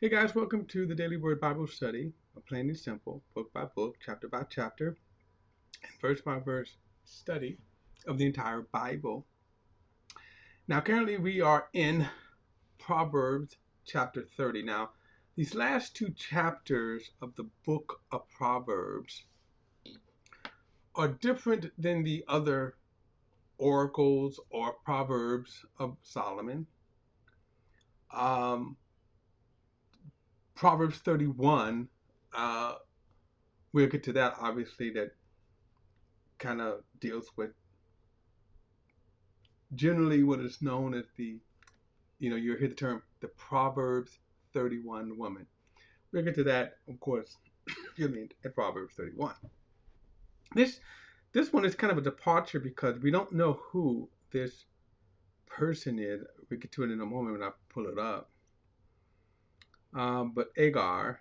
Hey guys, welcome to the Daily Word Bible Study, a plain and simple, book by book, chapter by chapter, and verse by verse study of the entire Bible. Now, currently we are in Proverbs chapter 30. Now, these last two chapters of the book of Proverbs are different than the other oracles or proverbs of Solomon. Proverbs 31, we'll get to that obviously, that kind of deals with generally what is known as you'll hear the term the Proverbs 31 woman. We'll get to that, of course, at Proverbs 31. This this one is kind of a departure because we don't know who this person is. We'll get to it in a moment when I pull it up. But Agar,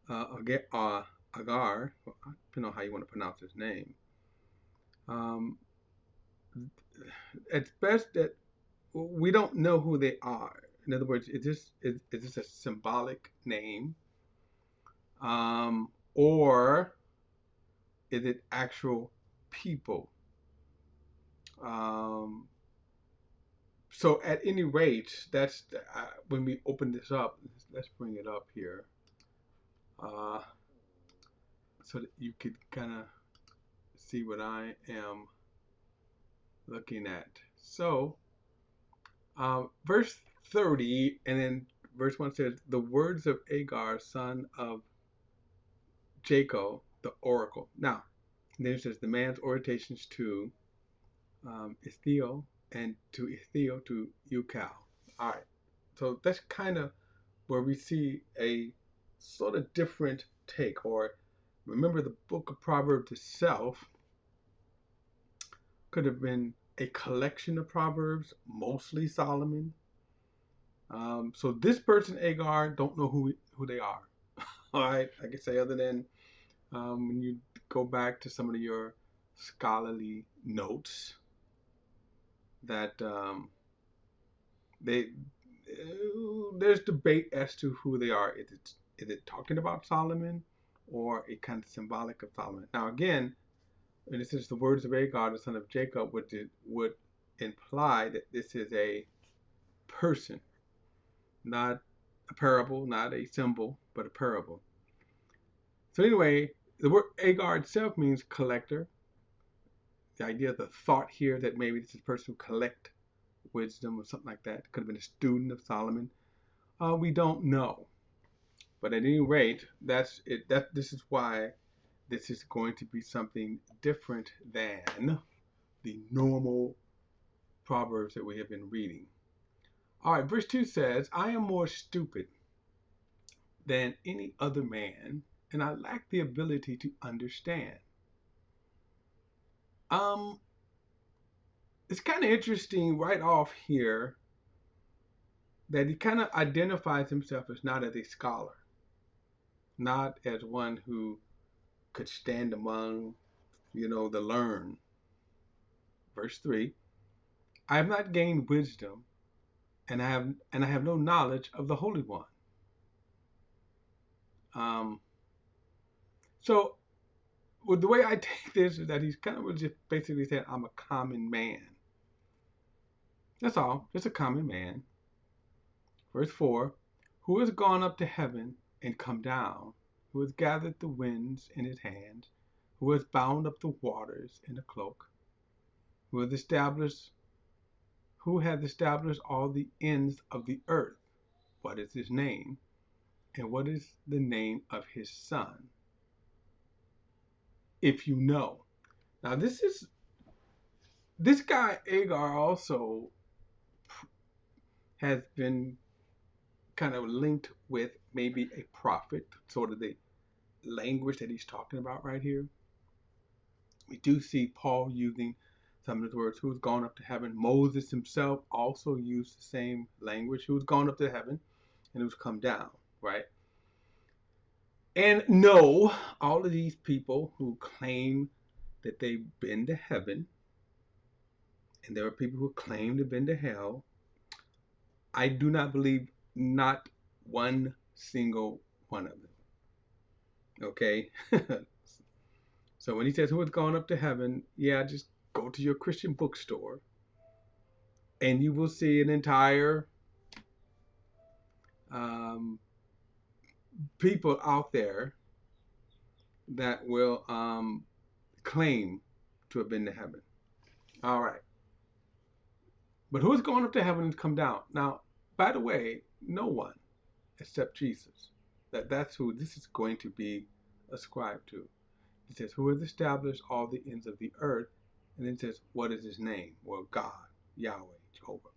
depending on how you want to pronounce his name, um, it's best that we don't know who they are. In other words, is this a symbolic name, or is it actual people? Um, so at any rate, that's when we open this up. Let's bring it up here, uh, so that you could kind of see what I am looking at. So, verse 30, and then verse 1 says, "The words of Agar, son of Jacob, the oracle." Now, then it says, "The man's orations to Ithiel, and to Ithiel to Ucal." All right. So that's kind of where we see a sort of different take. Or remember, the book of Proverbs itself could have been a collection of Proverbs, mostly Solomon. So this person, Agar, don't know who they are. All right. I can say other than when you go back to some of your scholarly notes that they there's debate as to who they are. Is it talking about Solomon, or a kind of symbolic of Solomon? Now again, when it says the words of Agar, the son of Jacob, would imply that this is a person, not a parable, not a symbol, but a parable. So anyway, the word Agar itself means collector. The idea, the thought here that maybe this is a person who collect wisdom or something like that. Could have been a student of Solomon. We don't know. But at any rate, that's it. This is why this is going to be something different than the normal proverbs that we have been reading. All right, verse 2 says, "I am more stupid than any other man, and I lack the ability to understand." Um, it's kind of interesting right off here that he kind of identifies himself as not as a scholar, not as one who could stand among, the learned. Verse 3, "I have not gained wisdom, and I have no knowledge of the Holy One." Um, so well, the way I take this is that he's kind of just basically saying, "I'm a common man." That's all, just a common man. Verse 4, "Who has gone up to heaven and come down? Who has gathered the winds in his hands? Who has bound up the waters in a cloak? Who has established all the ends of the earth? What is his name? And what is the name of his son? If you know." Now this guy Agar also has been kind of linked with maybe a prophet, sort of the language that he's talking about right here. We do see Paul using some of his words. Who's gone up to heaven? Moses himself also used the same language. Who's gone up to heaven and who's come down, right? And no, all of these people who claim that they've been to heaven, and there are people who claim to have been to hell, I do not believe not One single one of them. Okay? So when he says, who has gone up to heaven? Yeah, just go to your Christian bookstore and you will see an entire um, people out there that will claim to have been to heaven. All right. But who has gone up to heaven and come down? Now, by the way, no one except Jesus. That's who this is going to be ascribed to. It says, who has established all the ends of the earth? And then it says, what is his name? Well, God, Yahweh, Jehovah.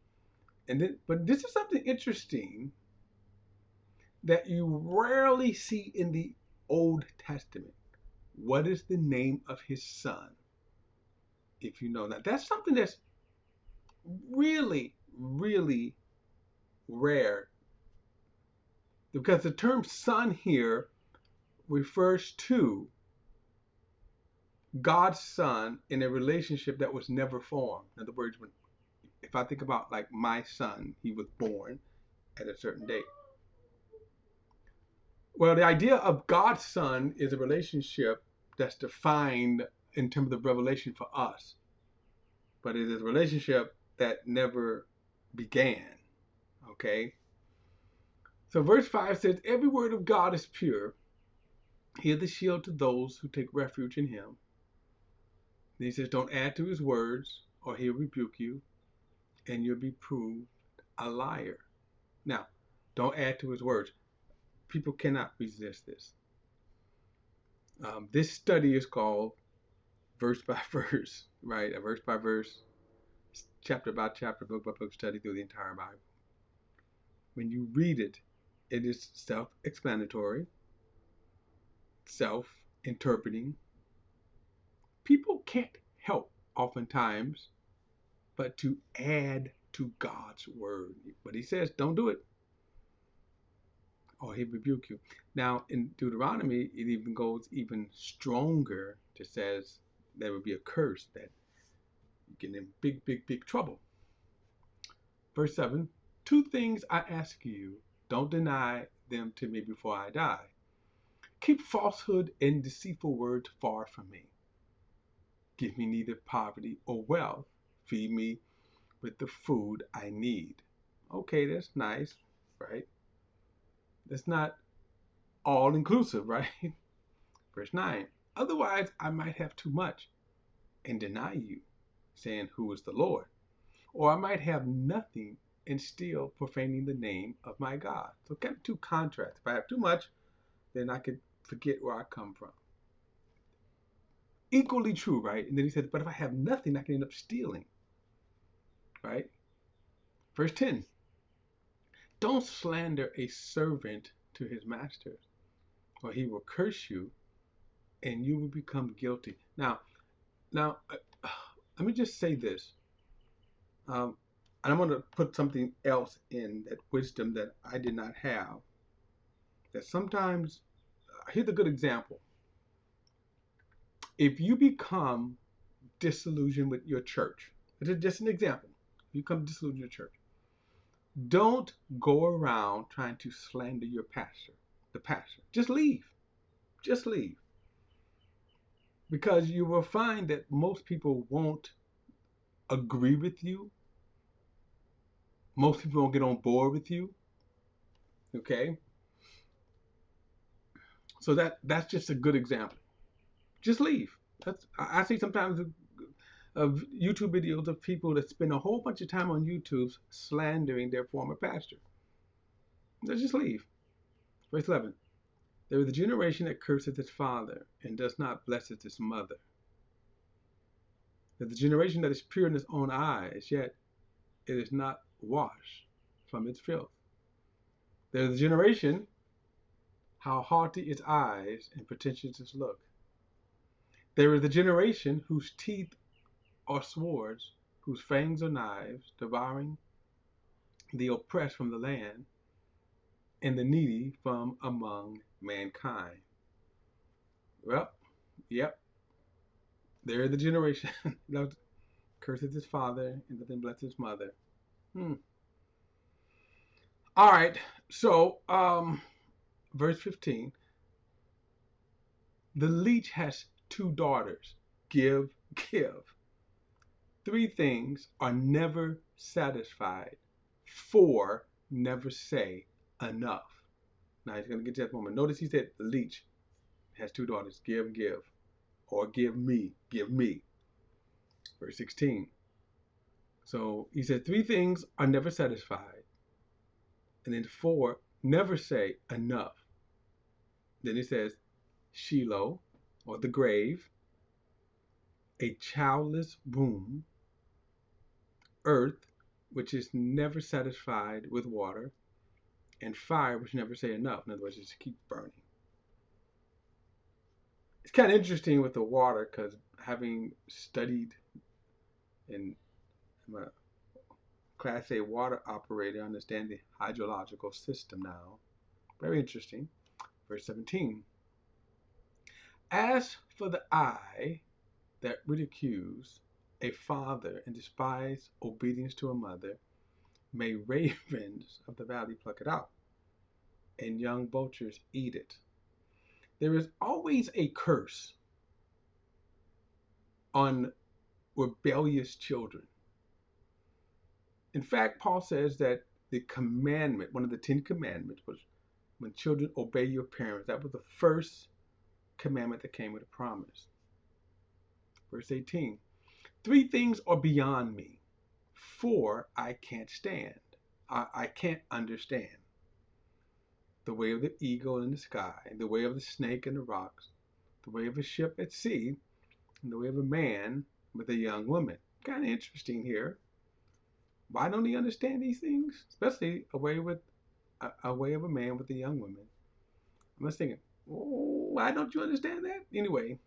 And then, but this is something interesting that you rarely see in the Old Testament. What is the name of his son? If you know that, that's something that's really, really rare, because the term son here refers to God's son in a relationship that was never formed. In other words, if I think about like my son, he was born at a certain date. Well, the idea of God's son is a relationship that's defined in terms of revelation for us, but it is a relationship that never began. Okay? So verse 5 says, every word of God is pure. He is the shield to those who take refuge in him. Then he says, don't add to his words, or he'll rebuke you, and you'll be proved a liar. Now, don't add to his words. People cannot resist this. This study is called verse by verse, right? A verse by verse, chapter by chapter, book by book study through the entire Bible. When you read it, it is self-explanatory, self-interpreting. People can't help, oftentimes, but to add to God's word. But he says, don't do it, or he'll rebuke you. Now, in Deuteronomy, it even goes even stronger. It says there will be a curse that you get in big, big, big trouble. Verse 7, two things I ask you, don't deny them to me before I die. Keep falsehood and deceitful words far from me. Give me neither poverty or wealth. Feed me with the food I need. Okay, that's nice, right? That's not all inclusive, right? Verse 9, otherwise I might have too much and deny you, saying, who is the Lord? Or I might have nothing and still profaning the name of my God. So kind of two contrasts. If I have too much, then I could forget where I come from. Equally true, right? And then he says, but if I have nothing, I can end up stealing, right? Verse 10, don't slander a servant to his master, or he will curse you and you will become guilty. Now, let me just say this. And I'm going to put something else in that wisdom that I did not have. That sometimes, here's a good example. If you become disillusioned with your church, this is just an example. If you become disillusioned with your church, don't go around trying to slander your pastor, the pastor. Just leave. Just leave. Because you will find that most people won't agree with you. Most people won't get on board with you. Okay? So that's just a good example. Just leave. I see sometimes of YouTube videos of people that spend a whole bunch of time on YouTube slandering their former pastor. Let's just leave. Verse 11. There is a generation that curses its father and does not bless its mother. There's a generation that is pure in its own eyes, yet it is not washed from its filth. There's a generation, how haughty its eyes and pretentious its look. There is a generation whose teeth are swords, whose fangs are knives, devouring the oppressed from the land and the needy from among mankind. Well, yep, there is the generation that curses his father and doesn't bless his mother. All right. So, verse 15. The leech has two daughters. Give, give. Three things are never satisfied. Four never say enough. Now he's going to get to that moment. Notice he said the leech has two daughters. Give, give. Or give me, give me. Verse 16. So he said three things are never satisfied. And then four never say enough. Then he says Shiloh, or the grave, a childless womb, earth, which is never satisfied with water, and fire, which never say enough. In other words, just keep burning. It's kind of interesting with the water because having studied and I'm a Class A water operator, I understand the hydrological system now. Very interesting. Verse 17. As for the eye that ridicules a father and despise obedience to a mother, may ravens of the valley pluck it out, and young vultures eat it. There is always a curse on rebellious children. In fact, Paul says that the commandment, one of the 10 commandments, was when children obey your parents. That was the first commandment that came with a promise. Verse 18. Three things are beyond me. Four I can't stand. I can't understand. The way of the eagle in the sky, the way of the snake in the rocks, the way of a ship at sea, and the way of a man with a young woman. Kind of interesting here. Why don't he understand these things? Especially a way of a man with a young woman. I'm just thinking, oh, why don't you understand that? Anyway,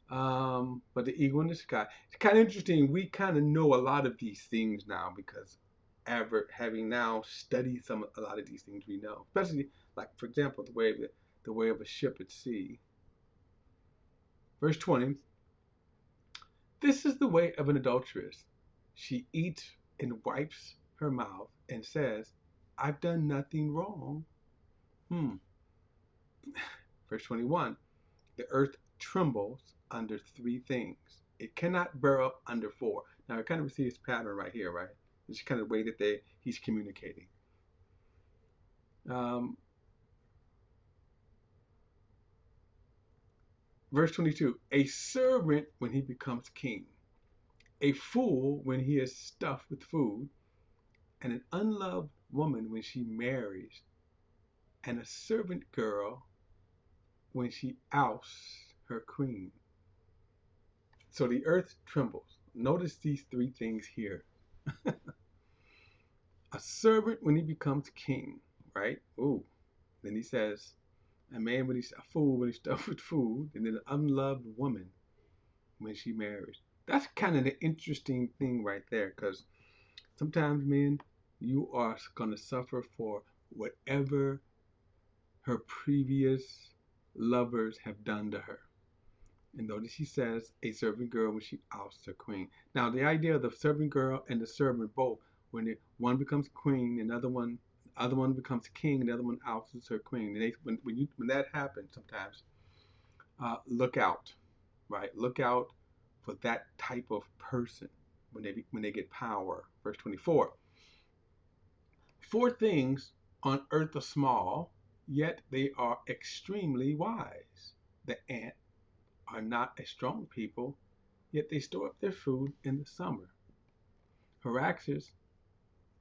but the eagle in the sky. It's kind of interesting. We kind of know a lot of these things now because having now studied a lot of these things we know. Especially like for example the way of a ship at sea. Verse 20. This is the way of an adulteress. She eats and wipes her mouth and says, I've done nothing wrong. Hmm. Verse 21. The earth trembles under three things. It cannot bear up under four. Now I kind of see his pattern right here, right? It's kind of the way that he's communicating. Um, verse 22. A servant when he becomes king, a fool when he is stuffed with food, and an unloved woman when she marries, and a servant girl when she ousts her queen. So the earth trembles. Notice these three things here. A servant when he becomes king, right? Ooh. Then he says, a fool when he's stuffed with food, and then an unloved woman when she marries. That's kind of the interesting thing right there, because sometimes, men, you are going to suffer for whatever her previous lovers have done to her. And notice he says a servant girl when she ousts her queen. Now, the idea of the servant girl and the servant both, when one becomes queen, and the other one becomes king, and the other one ousts her queen. And when that happens, sometimes look out, right? Look out for that type of person when they get power. Verse 24. Four things on earth are small, yet they are extremely wise. The ant are not a strong people, yet they store up their food in the summer. Hyraxes,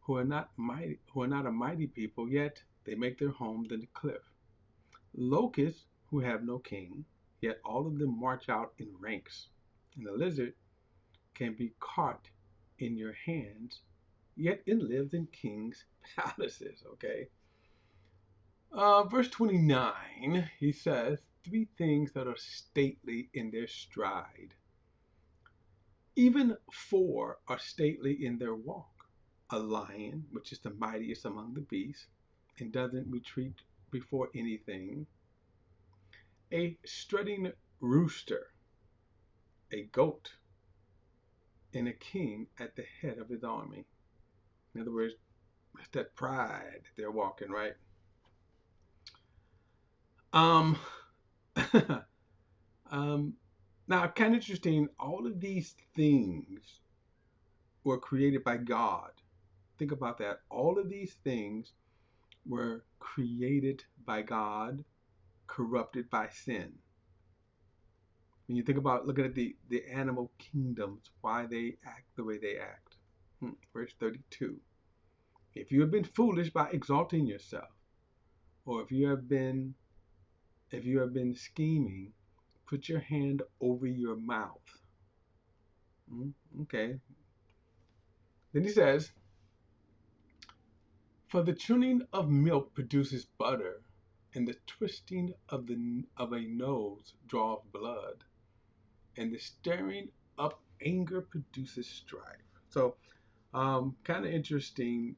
who are not a mighty people, yet they make their homes in the cliff. Locusts, who have no king, yet all of them march out in ranks. And the lizard can be caught in your hands, yet it lives in kings' palaces. Okay. Verse 29, he says, three things that are stately in their stride. Even four are stately in their walk. A lion, which is the mightiest among the beasts, and doesn't retreat before anything. A strutting rooster, a goat, and a king at the head of his army. In other words, It's that pride that they're walking, right? Um, um, Now, kind of interesting. All of these things were created by God. Think about that. All of these things were created by God, corrupted by sin. When you think about looking at the animal kingdoms, why they act the way they act. Verse 32. If you have been foolish by exalting yourself, or if you have been scheming, put your hand over your mouth. Okay. Then he says, for the churning of milk produces butter, and the twisting of a nose draws blood, and the stirring up anger produces strife. So, kind of interesting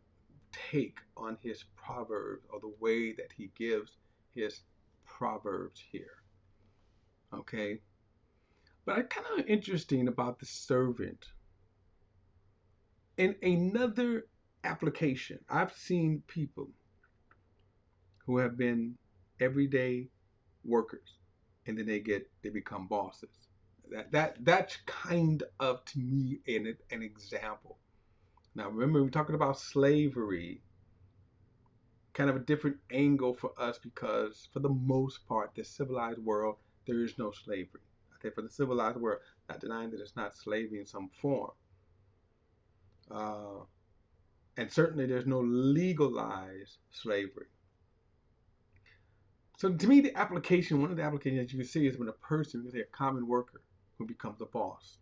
take on his proverbs, or the way that he gives his proverbs here. Okay, but I kind of interesting about the servant. In another application, I've seen people who have been everyday workers, and then they become bosses. That's kind of, to me, an example. Now remember, we're talking about slavery, kind of a different angle for us, because for the most part, the civilized world, there is no slavery. Okay, for the civilized world, not denying that it's not slavery in some form, uh, and certainly there's no legalized slavery. So to me, one of the applications that you can see is when a person, let's say a common worker, who becomes a boss.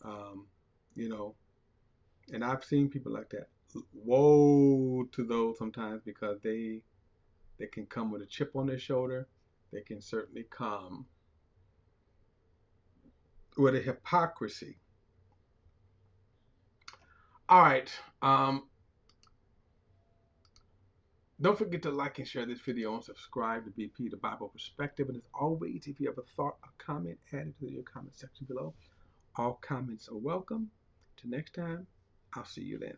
Um, you know, and I've seen people like that. Woe to those sometimes, because they can come with a chip on their shoulder. They can certainly come with a hypocrisy. All right. Don't forget to like and share this video and subscribe to BP, the Bible Perspective. And as always, if you have a thought or comment, add it to your comment section below. All comments are welcome. Till next time, I'll see you then.